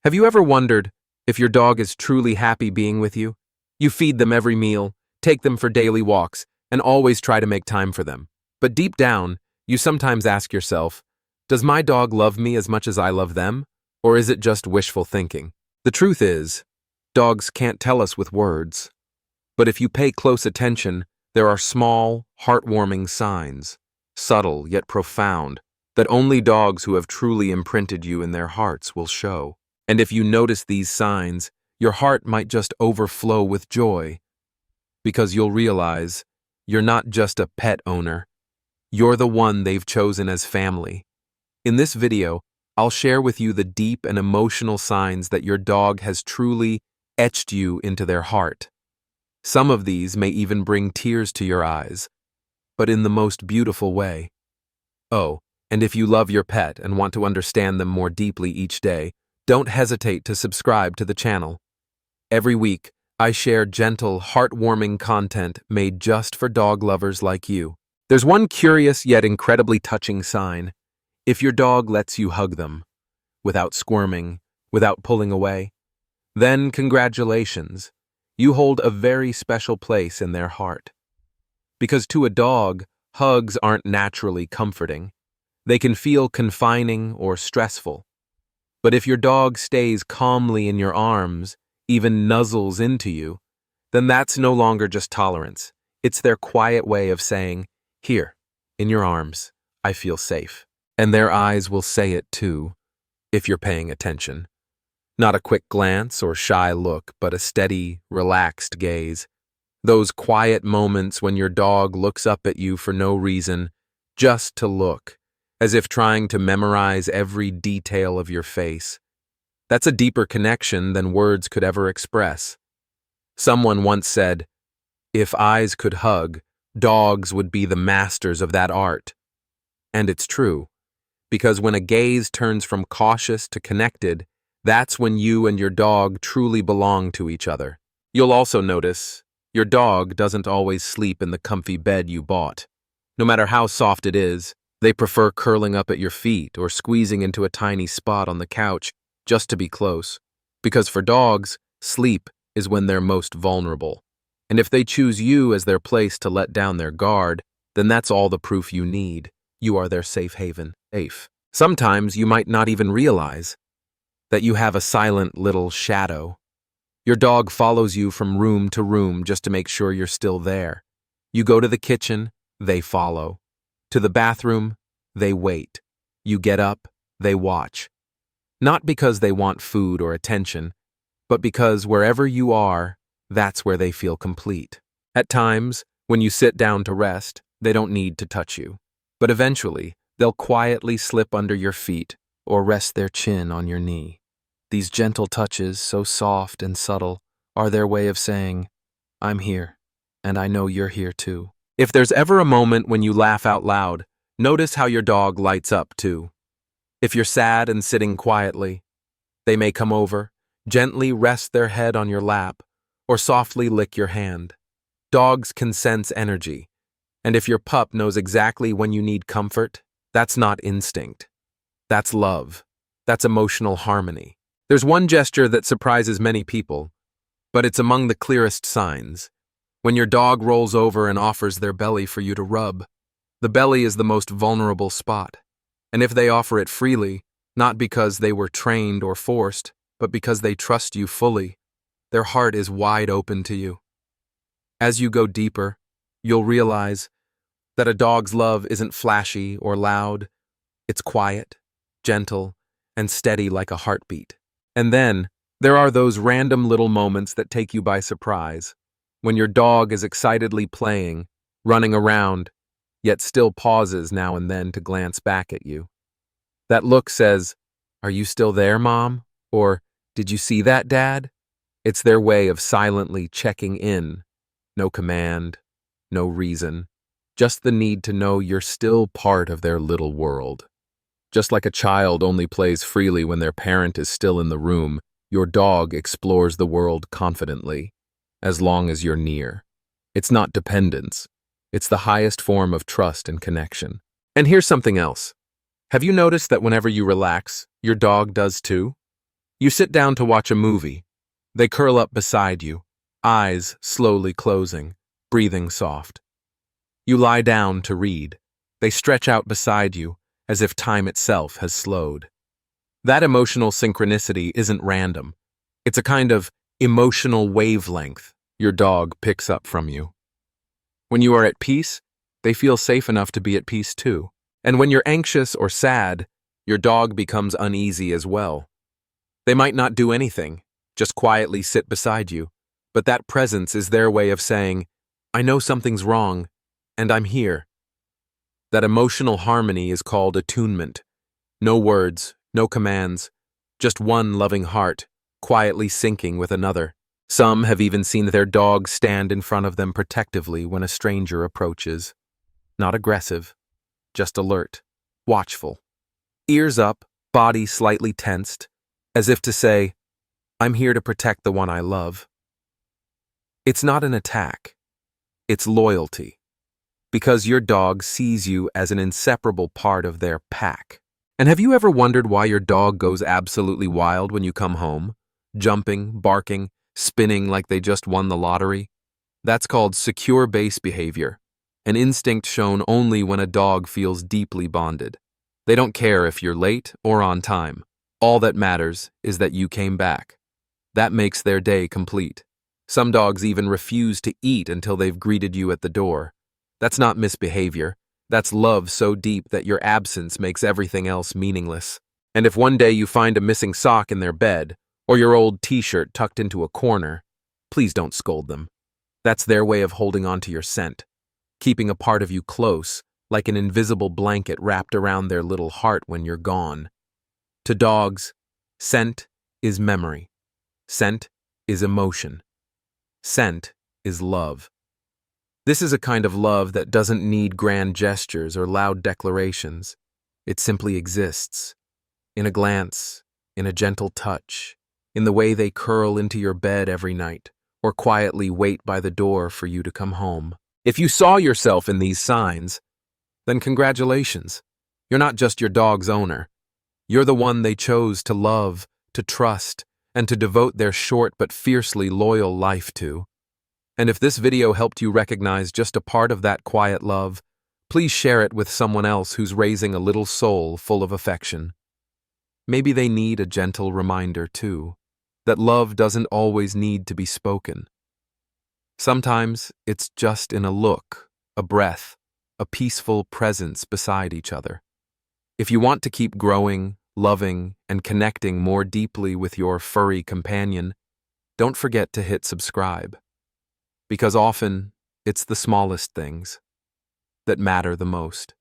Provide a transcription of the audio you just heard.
Have you ever wondered if your dog is truly happy being with you? You feed them every meal, take them for daily walks, and always try to make time for them. But deep down, you sometimes ask yourself, does my dog love me as much as I love them? Or is it just wishful thinking? The truth is, dogs can't tell us with words. But if you pay close attention, there are small, heartwarming signs, subtle yet profound, that only dogs who have truly imprinted you in their hearts will show. And if you notice these signs, your heart might just overflow with joy, because you'll realize you're not just a pet owner, you're the one they've chosen as family. In this video, I'll share with you the deep and emotional signs that your dog has truly etched you into their heart. Some of these may even bring tears to your eyes, but in the most beautiful way. Oh, and if you love your pet and want to understand them more deeply each day, don't hesitate to subscribe to the channel. Every week, I share gentle, heartwarming content made just for dog lovers like you. There's one curious yet incredibly touching sign. If your dog lets you hug them, without squirming, without pulling away, then congratulations, you hold a very special place in their heart. Because to a dog, hugs aren't naturally comforting. They can feel confining or stressful. But if your dog stays calmly in your arms, even nuzzles into you, then that's no longer just tolerance. It's their quiet way of saying, "Here, in your arms, I feel safe." And their eyes will say it too, if you're paying attention. Not a quick glance or shy look, but a steady, relaxed gaze. Those quiet moments when your dog looks up at you for no reason, just to look, as if trying to memorize every detail of your face. That's a deeper connection than words could ever express. Someone once said, "If eyes could hug, dogs would be the masters of that art." And it's true, because when a gaze turns from cautious to connected, that's when you and your dog truly belong to each other. You'll also notice your dog doesn't always sleep in the comfy bed you bought. No matter how soft it is, they prefer curling up at your feet or squeezing into a tiny spot on the couch just to be close. Because for dogs, sleep is when they're most vulnerable. And if they choose you as their place to let down their guard, then that's all the proof you need. You are their safe haven. Sometimes you might not even realize that you have a silent little shadow. Your dog follows you from room to room just to make sure you're still there. You go to the kitchen, they follow. To the bathroom, they wait. You get up, they watch. Not because they want food or attention, but because wherever you are, that's where they feel complete. At times, when you sit down to rest, they don't need to touch you. But eventually, they'll quietly slip under your feet or rest their chin on your knee. These gentle touches, so soft and subtle, are their way of saying, "I'm here, and I know you're here too." If there's ever a moment when you laugh out loud, notice how your dog lights up too. If you're sad and sitting quietly, they may come over, gently rest their head on your lap, or softly lick your hand. Dogs can sense energy, and if your pup knows exactly when you need comfort, that's not instinct. That's love. That's emotional harmony. There's one gesture that surprises many people, but it's among the clearest signs. When your dog rolls over and offers their belly for you to rub, the belly is the most vulnerable spot. And if they offer it freely, not because they were trained or forced, but because they trust you fully, their heart is wide open to you. As you go deeper, you'll realize that a dog's love isn't flashy or loud. It's quiet, gentle, and steady like a heartbeat. And then, there are those random little moments that take you by surprise. When your dog is excitedly playing, running around, yet still pauses now and then to glance back at you. That look says, "Are you still there, Mom?" Or, "Did you see that, Dad?" It's their way of silently checking in. No command, no reason, just the need to know you're still part of their little world. Just like a child only plays freely when their parent is still in the room, your dog explores the world confidently, as long as you're near. It's not dependence. It's the highest form of trust and connection. And here's something else. Have you noticed that whenever you relax, your dog does too? You sit down to watch a movie. They curl up beside you, eyes slowly closing, breathing soft. You lie down to read. They stretch out beside you, as if time itself has slowed. That emotional synchronicity isn't random. It's a kind of emotional wavelength your dog picks up from you. When you are at peace, they feel safe enough to be at peace too. And when you're anxious or sad, your dog becomes uneasy as well. They might not do anything, just quietly sit beside you, but that presence is their way of saying, I know something's wrong, and I'm here. That emotional harmony is called attunement. No words, no commands, just one loving heart, quietly syncing with another. Some have even seen their dog stand in front of them protectively when a stranger approaches. Not aggressive, just alert, watchful. Ears up, body slightly tensed, as if to say, I'm here to protect the one I love. It's not an attack. It's loyalty. Because your dog sees you as an inseparable part of their pack. And have you ever wondered why your dog goes absolutely wild when you come home? Jumping, barking, spinning like they just won the lottery? That's called secure base behavior, an instinct shown only when a dog feels deeply bonded. They don't care if you're late or on time. All that matters is that you came back. That makes their day complete. Some dogs even refuse to eat until they've greeted you at the door. That's not misbehavior. That's love so deep that your absence makes everything else meaningless. And if one day you find a missing sock in their bed, or your old t-shirt tucked into a corner, please don't scold them. That's their way of holding on to your scent, keeping a part of you close, like an invisible blanket wrapped around their little heart when you're gone. To dogs, scent is memory. Scent is emotion. Scent is love. This is a kind of love that doesn't need grand gestures or loud declarations. It simply exists. In a glance, in a gentle touch, in the way they curl into your bed every night, or quietly wait by the door for you to come home. If you saw yourself in these signs, then congratulations. You're not just your dog's owner. You're the one they chose to love, to trust, and to devote their short but fiercely loyal life to. And if this video helped you recognize just a part of that quiet love, please share it with someone else who's raising a little soul full of affection. Maybe they need a gentle reminder, too, that love doesn't always need to be spoken. Sometimes it's just in a look, a breath, a peaceful presence beside each other. If you want to keep growing, loving, and connecting more deeply with your furry companion, don't forget to hit subscribe. Because often, it's the smallest things that matter the most.